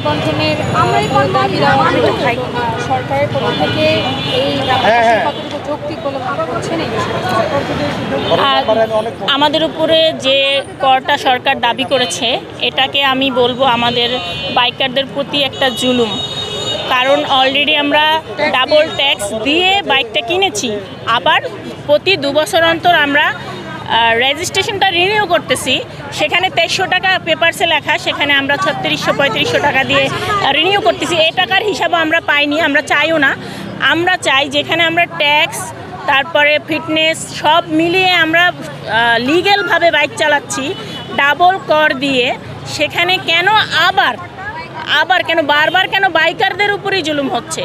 মানববন্ধনের দাবি দেওয়া সরকারের পক্ষ থেকে এই কতটুকু যৌক্তিক বলে মনে করছেন? আমাদের উপরে যে করটা সরকার দাবি করেছে এটাকে আমি বলবো আমাদের বাইকারদের প্রতি একটা জুলুম। কারণ অলরেডি আমরা ডাবল ট্যাক্স দিয়ে বাইকটা কিনেছি, আবার প্রতি 2 বছর অন্তর আমরা রেজিস্ট্রেশনটা রিনিউ করতেছি। সেখানে 2300 টাকা পেপারসে লেখা, সেখানে আমরা 3600-3500 টাকা দিয়ে রিনিউ করতেছি। এই টাকার হিসাবও আমরা পাইনি, আমরা চাইও না। আমরা চাই যেখানে আমরা ট্যাক্স, তারপরে ফিটনেস সব মিলিয়ে আমরা লিগ্যালভাবে বাইক চালাচ্ছি ডাবল কর দিয়ে, সেখানে কেন আবার কেন বারবার কেন বাইকারদের উপরেই জুলুম হচ্ছে?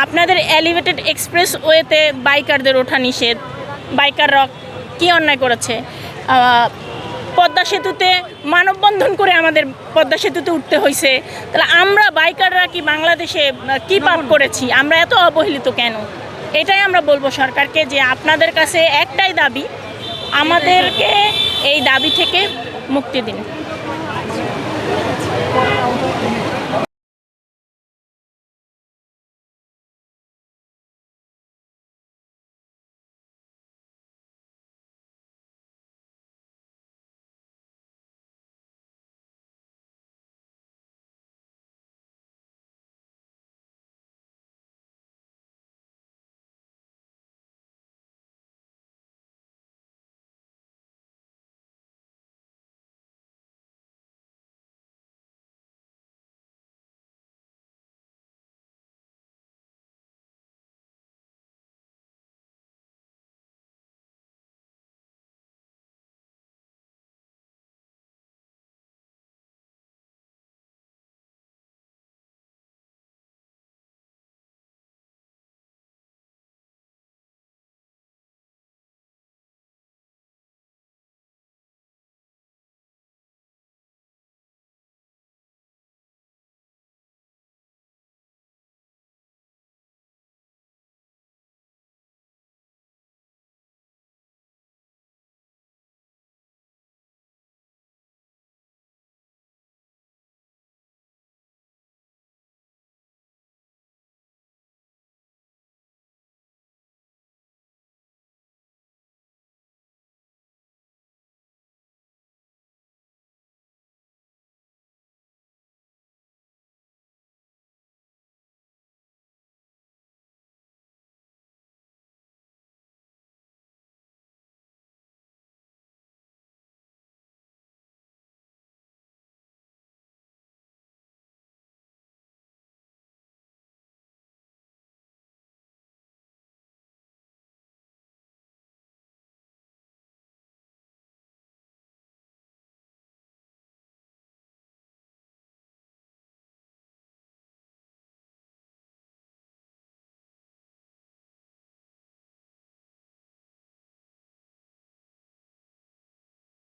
আপনাদের এলিভেটেড এক্সপ্রেস ওয়েতে বাইকারদের ওঠা নিষেধ। বাইকাররা কী অন্যায় করেছে? পদ্মা সেতুতে মানববন্ধন করে আমাদের পদ্মা সেতুতে উঠতে হয়েছে। তাহলে আমরা বাইকাররা কি বাংলাদেশে কী পাপ করেছি? আমরা এত অবহেলিত কেন? এটাই আমরা বলবো সরকারকে, যে আপনাদের কাছে একটাই দাবি, আমাদেরকে এই দাবি থেকে মুক্তি দিন।